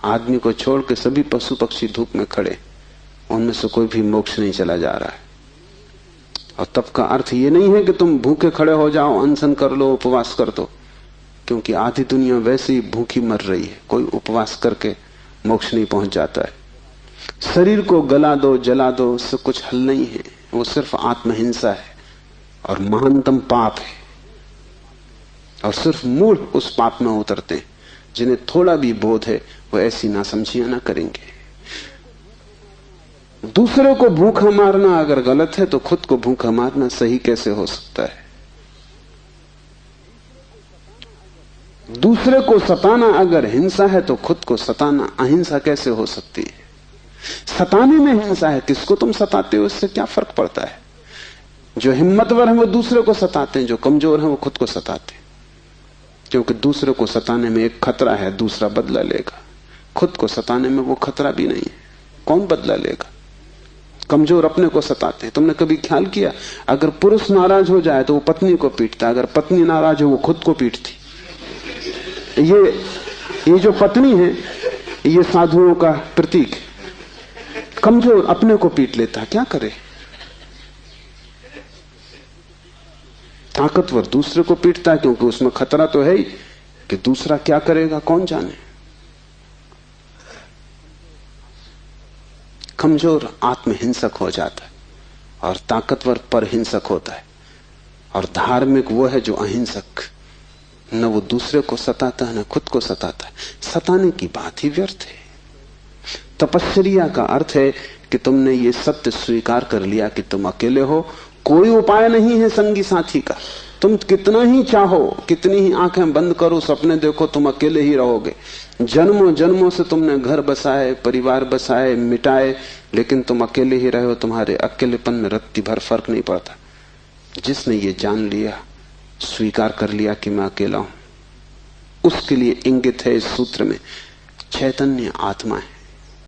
आदमी को छोड़ के सभी पशु पक्षी धूप में खड़े, उनमें से कोई भी मोक्ष नहीं चला जा रहा है। और तप का अर्थ ये नहीं है कि तुम भूखे खड़े हो जाओ, अनशन कर लो, उपवास कर दो, क्योंकि आधी दुनिया वैसे ही भूखी मर रही है। कोई उपवास करके मोक्ष नहीं पहुंच जाता है। शरीर को गला दो, जला दो, उससे कुछ हल नहीं है। वो सिर्फ आत्महिंसा है और महानतम पाप है। और सिर्फ मूढ़ उस पाप में उतरते हैं। जिन्हें थोड़ा भी बोध है वो ऐसी नासमझियां ना करेंगे। दूसरे को भूखा मारना अगर गलत है तो खुद को भूखा मारना सही कैसे हो सकता है? दूसरे को सताना अगर हिंसा है तो खुद को सताना अहिंसा कैसे हो सकती है? सताने में हिंसा है, किसको तुम सताते हो इससे क्या फर्क पड़ता है? जो हिम्मतवर है वो दूसरे को सताते हैं, जो कमजोर है वो खुद को सताते हैं। क्योंकि दूसरे को सताने में एक खतरा है, दूसरा बदला लेगा। खुद को सताने में वो खतरा भी नहीं है, कौन बदला लेगा? कमजोर अपने को सताते हैं। तुमने कभी ख्याल किया, अगर पुरुष नाराज हो जाए तो वो पत्नी को पीटता, अगर पत्नी नाराज हो वो खुद को पीटती। ये जो पत्नी है ये साधुओं का प्रतीक है। कमजोर अपने को पीट लेता, क्या करे? ताकतवर दूसरे को पीटता है, क्योंकि उसमें खतरा तो है ही कि दूसरा क्या करेगा कौन जाने। कमजोर आत्महिंसक हो जाता है और ताकतवर परहिंसक होता है। और धार्मिक वो है जो अहिंसक, न वो दूसरे को सताता है न खुद को सताता है। सताने की बात ही व्यर्थ है। तपस्या का अर्थ है कि तुमने ये सत्य स्वीकार कर लिया कि तुम अकेले हो, कोई उपाय नहीं है संगी साथी का। तुम कितना ही चाहो, कितनी ही आंखें बंद करो, सपने देखो, तुम अकेले ही रहोगे। जन्मों जन्मों से तुमने घर बसाए, परिवार बसाए, मिटाए, लेकिन तुम अकेले ही रहे हो। तुम्हारे अकेलेपन में रत्ती भर फर्क नहीं पड़ता। जिसने ये जान लिया, स्वीकार कर लिया कि मैं अकेला हूं, उसके लिए इंगित है इस सूत्र में चैतन्य आत्मा है।